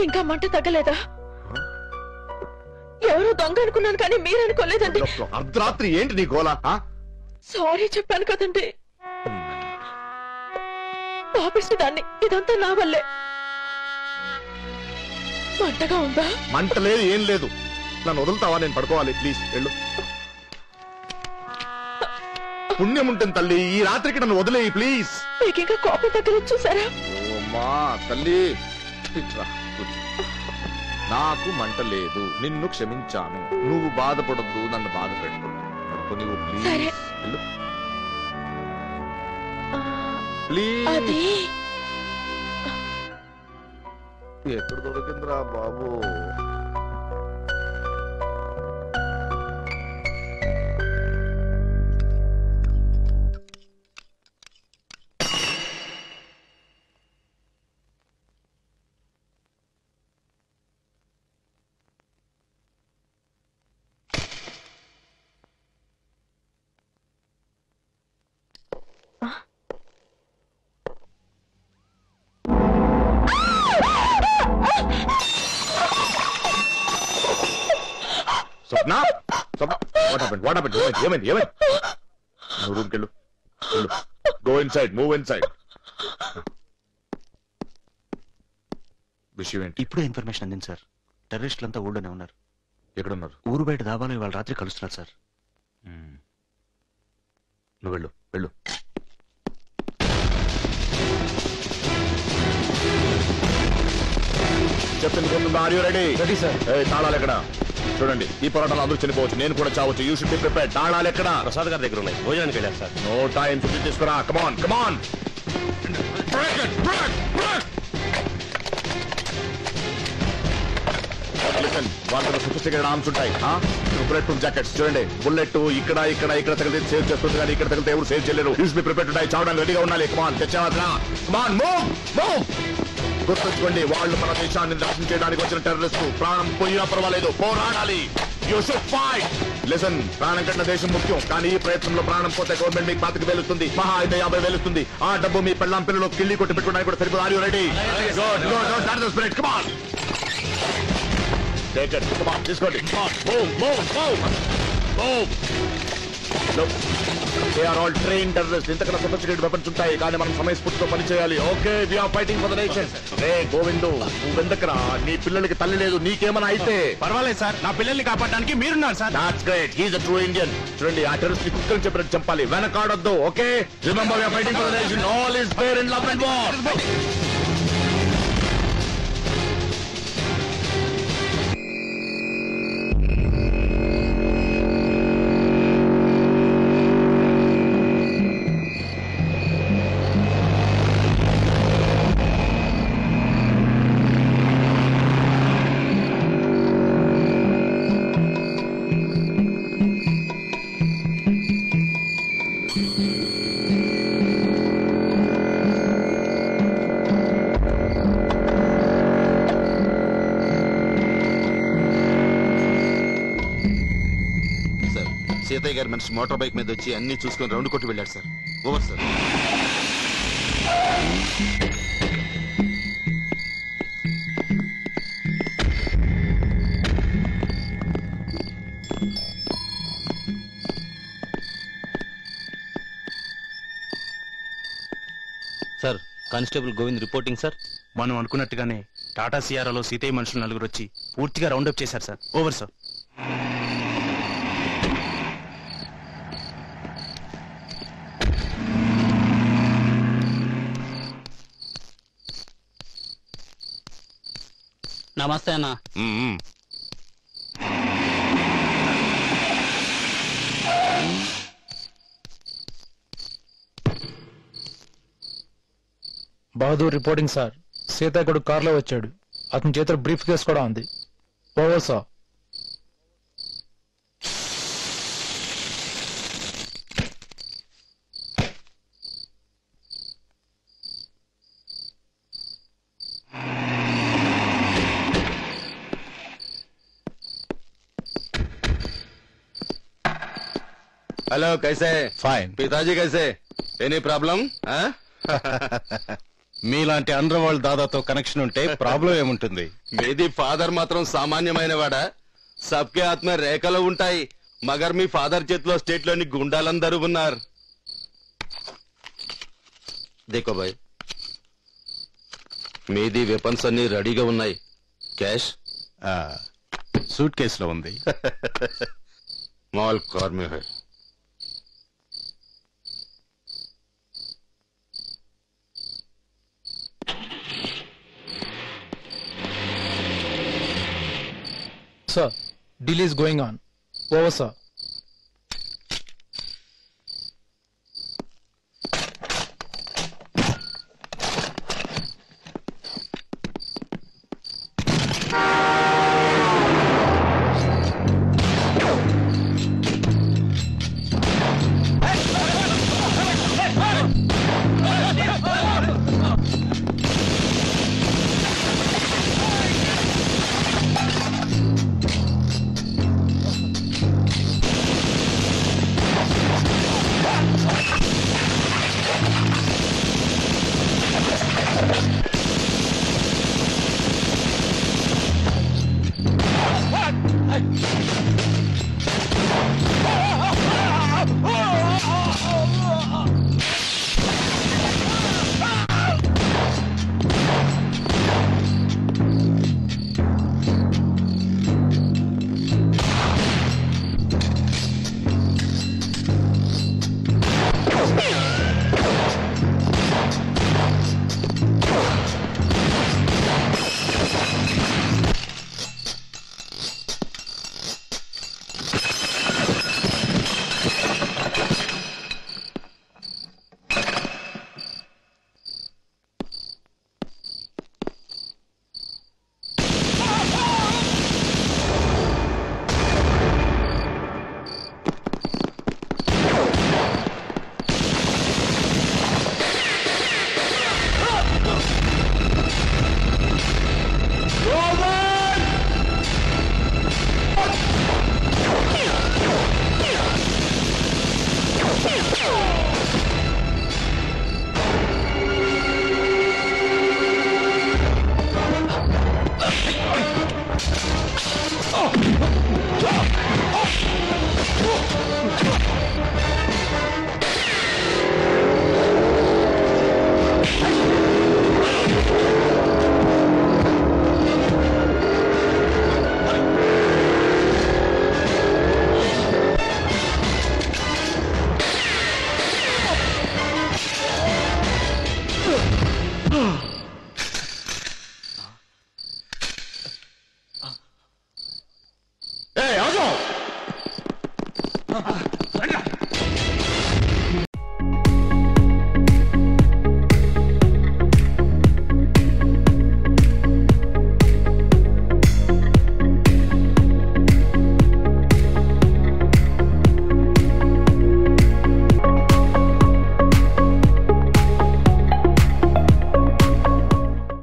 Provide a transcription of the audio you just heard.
ఇంకా మంట తగ్గలేదా? ఎవరో దొంగ అనుకున్నాను కానీ మీరనుకోలేదండి. అర్ధరాత్రి ఏంటి నీ గోల? సారీ చెప్పాను కదండి, పాపిస్తే దాన్ని. ఇదంతా నా వల్లే. మంటగా ఉందా? మంట లేదు, ఏం లేదు. నన్ను వదులుతావా? నేను పడుకోవాలి, ప్లీజ్ వెళ్ళు. పుణ్యం ఉంటుంది తల్లి, ఈ రాత్రికి నన్ను వదిలేయి ప్లీజ్. మీకు ఇంకా కోపం తగ్గలేదు చూసారా? ఓమా తల్లి, నాకు మంట లేదు, నిన్ను క్షమించాను. నువ్వు బాధపడద్దు, నన్ను బాధ పెట్టు. నువ్వు ప్లీజ్ వెళ్ళు ప్లీజ్. ఎక్కడ దొరికిందిరా బాబు? స్వప్న, స్వప్న, what happened? What happened? ఏమైంది? నువ్వు రూమ్కి వెళ్ళు. Go inside, move inside. విషయం ఏంటి? ఇప్పుడే ఇన్ఫర్మేషన్ అందింది సార్. టెర్రరిస్టులంతా ఊళ్ళోనే ఉన్నారు. ఎక్కడున్నారు? ఊరు బయట దాబాలో ఇవాళ రాత్రి కలుస్తున్నారు సార్. నువ్వు వెళ్ళు. చెప్తుంది. Are you ready? Ready sir. తాళాలు ఎక్కడ? చూడండి, ఈ పోరాటంలో అందరూ చనిపోవచ్చు, నేను కూడా చావచ్చు. You should be prepared. తాళాలు ఎక్కడ? ప్రసాద్ గారి దగ్గర ఉన్నాయి, భోజనానికి వెళ్ళారు సార్. No time. ఫుడ్ తీసుకురా. కమాన్. వాళ్ళతో సొఫిస్టికేటెడ్ ఆర్మ్స్ ఉంటాయి. బుల్లెట్ ప్రూఫ్ జాకెట్స్ చూడండి. బుల్లెట్ ఇక్కడ తగిలితే సేవ్ చేస్తుంది, కానీ ఇక్కడ తగిలితే ఎవరు సేవ్ చేయలేరు. యూస్ బి ప్రిపేర్డ్ ఉంటాయి. చావడానికి రెడీగా ఉండాలి. కమాన్, తెచ్చావా? కమాన్, మూవ్. గుర్తుంచుకోండి, వాళ్ళు మన దేశాన్ని నాశనం చేయడానికి వచ్చిన టెర్రరిస్టు. ప్రాణం పోయినా పర్వాలేదు, పోరాడాలి. You should fight. లిసన్, ప్రాణం కట్టిన దేశం ముఖ్యం, కానీ ఈ ప్రయత్నంలో ప్రాణం పోతే గవర్నమెంట్ మీకు 25,000 వెలుస్తుంది, మహా అయితే 50,000 వెలుస్తుంది. ఆ డబ్బు మీ పెళ్ళాం పిల్లలు కిళ్ళి కొట్టి పెట్టుకోవడానికి కూడా సరిపోదు. Are you ready? Start the spirit. Come on, take it. Come on, తీసుకోండి. They are all trained terrorists. ఇంతకన్నా సొఫిస్టికేటెడ్ వెపన్స్ ఉంటాయి, కానీ మనం సమయస్ఫూర్తితో పనిచేయాలి. Okay, we are fighting for the nation. రే గోవిందు, నువ్వెందుకురా? నీ పిల్లలకి తల్లి లేదు, నీకేమైనా అయితే? పర్వాలేదు సార్, నా పిల్లల్ని కాపాడడానికి మీరున్నారు sir. That's great. He is a true Indian. చూడండి, ఆ టెర్రరిస్ట్ ని కుక్కని చెప్పినట్టు చంపాలి, వెనకాడొద్దు. Okay, remember we are fighting for the nation. All is fair in love and war. Seethayya గారి మనిషి మోటార్ బైక్ మీద వచ్చి అన్ని చూసుకొని రౌండ్ కొట్టి వెళ్ళాడు sir. Over sir. Sir, constable Govind reporting sir. మనం అనుకున్నట్టుగానే టాటా సియారాలో సీతయ్య మనుషులు 4 వచ్చి పూర్తిగా రౌండప్ చేశారు సార్. Over sir. నమస్తే అన్న. Bahadur reporting sir. సీతాకుడు కారులో వచ్చాడు, అతని చేతిలో బ్రీఫ్ కేస్ కూడా ఉంది. Over sir. हेलो, कैसे? फाइन. पिताजी कैसे? Any problem? మీలాంటి అండర్ వరల్డ్ దాదాతో కనెక్షన్ ఉంటే ప్రాబ్లం ఏముంటుంది? మీది ఫాదర్ మాత్రం సామాన్యమైన వాడా? సబ్కే ఆత్మ రేఖలు ఉంటాయి. మగర్ మీ ఫాదర్ చేతిలో స్టేట్ లోని గుండాలందరూ ఉన్నారు. దేకో భాయ్, మీది వెపన్స్ అన్ని రెడీగా ఉన్నాయి. క్యాష్ సూట్ కేసులో ఉంది. Mall car May high. Sir, deal is going on. Over, sir.